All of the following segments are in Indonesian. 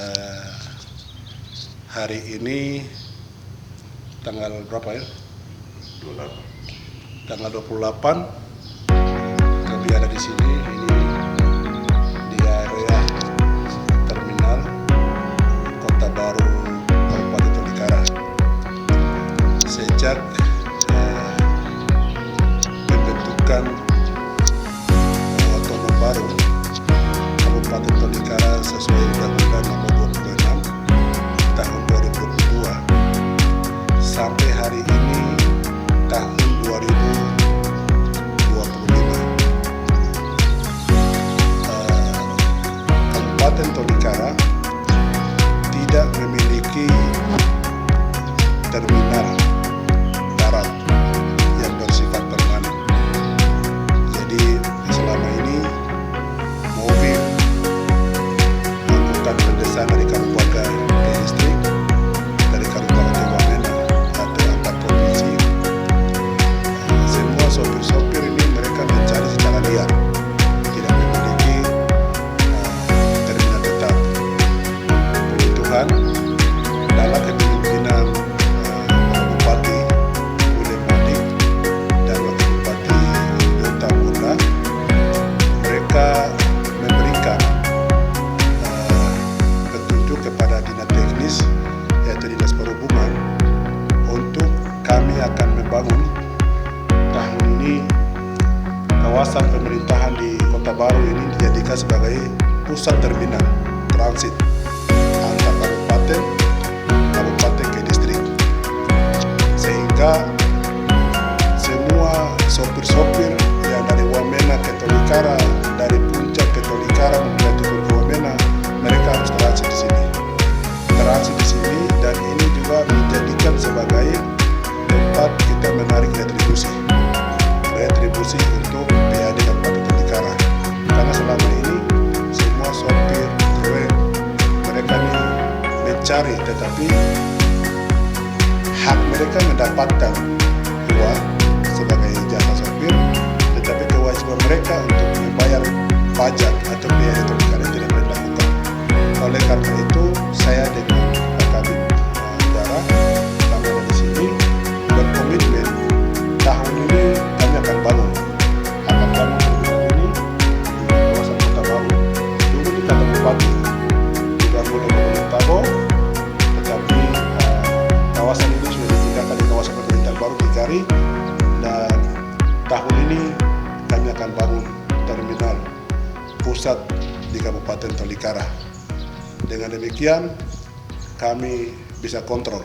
Eh, hari ini tanggal berapa ya? 28. Tanggal 28 kami ada di sini. Ini di area terminal Kota Baru Kabupaten Tolikara. Sejak pembentukan otonom baru Kabupaten Tolikara sesuai Undang-Undang Nomor 26 tahun 2022 sampai hari ini tahun 2025, Kabupaten Tolikara tidak memiliki terminal darat yang bersifat permanen. Jadi selama ini mobil angkutan pedesaan dari kabupaten ke distrik, dari kabupaten ke Wamena atau antar provinsi, semua sopir-sopir ini mereka mencari secara liar, tidak memiliki terminal tetap. Puji Tuhan, dalam kepemimpinan Bupati Bule Manik dan Wakil Bupati Yota Murna, mereka memberikan petunjuk kepada dinas teknis, yaitu dinas perhubungan, untuk kami akan membangun tahun ini kawasan pemerintahan di Kota Baru ini dijadikan sebagai pusat terminal transit antar kabupaten ke distrik, sehingga semua sopir-sopir yang dari Wamena ke Tolikara, dari Puncak ke Tolikara menuju ke Wamena, mereka harus transit di sini. Transit di sini, dan ini juga dijadikan sebagai tempat kita menarik retribusi untuk PAD Kabupaten Tolikara. Karena selama ini semua sopir mereka ini mencari, tetapi hak mereka mendapatkan uang sebagai jasa sopir, tetapi kewajiban mereka untuk membayar pajak atau PAD Tolikara tidak dilakukan. Oleh karena itu, saya dengan Pak Kabid Udara kami ada di sini berkomitmen tahun ini kami akan bangun terminal ini di kawasan Kota Baru. Dulu di kata Bupati dibangun oleh Tabo, tetapi kawasan ini sudah dipindahkan di kawasan pemerintahan baru di Kari, dan tahun ini kami akan bangun terminal pusat di Kabupaten Tolikara. Dengan demikian kami bisa kontrol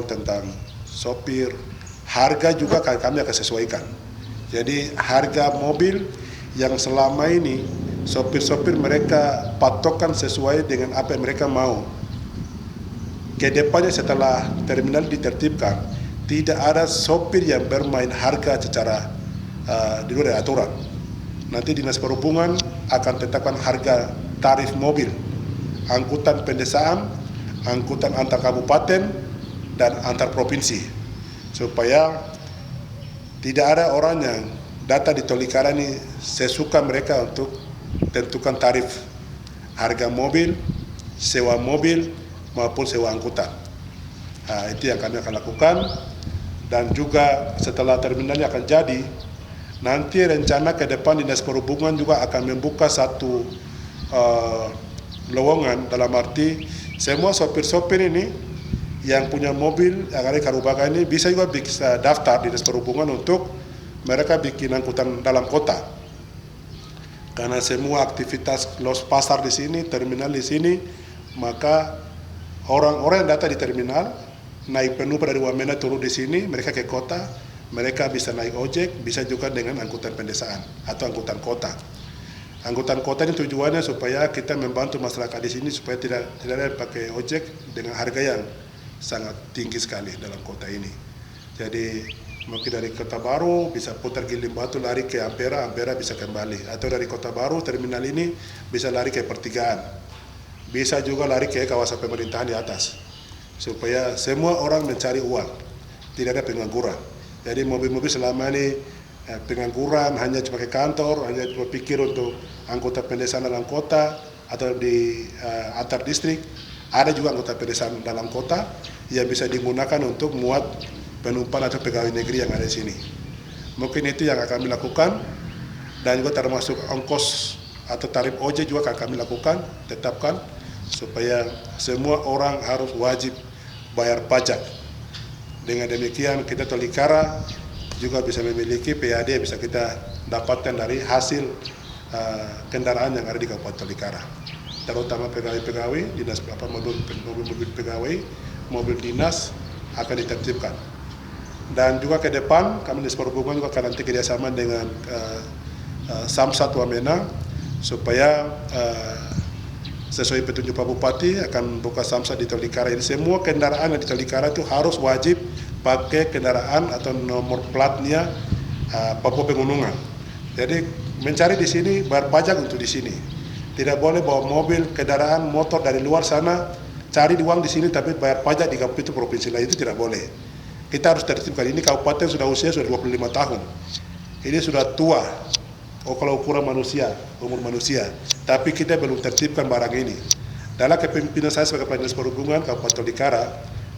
tentang sopir. Harga juga kami akan sesuaikan. Jadi harga mobil yang selama ini sopir-sopir mereka patokan sesuai dengan apa yang mereka mau. Kedepannya setelah terminal ditertibkan, tidak ada sopir yang bermain harga secara di luar dari aturan. Nanti Dinas Perhubungan akan tetapkan harga tarif mobil, angkutan pedesaan, angkutan antar kabupaten dan antar provinsi, supaya tidak ada orang yang datang di Tolikara ini sesuka mereka untuk tentukan tarif harga mobil, sewa mobil maupun sewa angkutan. Nah, itu yang kami akan lakukan. Dan juga setelah terminalnya akan jadi, nanti rencana ke depan Dinas Perhubungan juga akan membuka satu lowongan, dalam arti semua sopir-sopir ini yang punya mobil yang ada di Karubaga ini bisa juga bisa daftar di Dinas Perhubungan untuk mereka bikin angkutan dalam kota. Karena semua aktivitas los pasar di sini, terminal di sini, maka orang-orang yang datang di terminal naik penumpang dari Wamena turun di sini, mereka ke kota, mereka bisa naik ojek, bisa juga dengan angkutan pedesaan atau angkutan kota. Angkutan kota ini tujuannya supaya kita membantu masyarakat di sini supaya tidak ada yang pakai ojek dengan harga yang sangat tinggi sekali dalam kota ini. Jadi mungkin dari Kota Baru bisa putar Giling Batu lari ke Ampera bisa kembali, atau dari Kota Baru terminal ini bisa lari ke pertigaan, bisa juga lari ke kawasan pemerintahan di atas, supaya semua orang mencari uang, tidak ada pengangguran. Jadi mobil-mobil selama ini pengangguran hanya cuma ke kantor, hanya berpikir untuk angkutan pedesaan dalam kota, atau di antar distrik. Ada juga anggota pedesaan dalam kota yang bisa digunakan untuk muat penumpang atau pegawai negeri yang ada di sini. Mungkin itu yang akan kami lakukan, dan juga termasuk ongkos atau tarif ojek juga akan kami lakukan, tetapkan, supaya semua orang harus wajib bayar pajak. Dengan demikian kita Tolikara juga bisa memiliki PAD yang bisa kita dapatkan dari hasil kendaraan yang ada di Kabupaten Tolikara, terutama pegawai-pegawai dinas, mobil pegawai, mobil dinas akan ditertibkan. Dan juga ke depan kami Dinas Perhubungan juga akan nanti kerjasama dengan Samsat Wamena, supaya sesuai petunjuk Pak Bupati akan buka Samsat di Tolikara. Ini semua kendaraan yang di Tolikara itu harus wajib pakai kendaraan atau nomor platnya Papua Pegunungan. Jadi mencari di sini bayar pajak untuk di sini. Tidak boleh bawa mobil, kendaraan, motor dari luar sana, cari uang di sini tapi bayar pajak di kabupaten provinsi lain, itu tidak boleh. Kita harus tertibkan. Ini kabupaten sudah usia 25 tahun. Ini sudah tua. Kalau ukuran manusia, umur manusia. Tapi kita belum tertibkan barang ini. Dalam kepemimpinan saya sebagai Kepala Dinas Perhubungan Kabupaten Tolikara,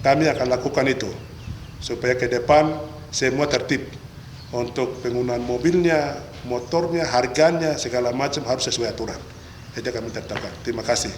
kami akan lakukan itu. Supaya ke depan semua tertib. Untuk penggunaan mobilnya, motornya, harganya, segala macam harus sesuai aturan. Itu kami tetapkan. Terima kasih.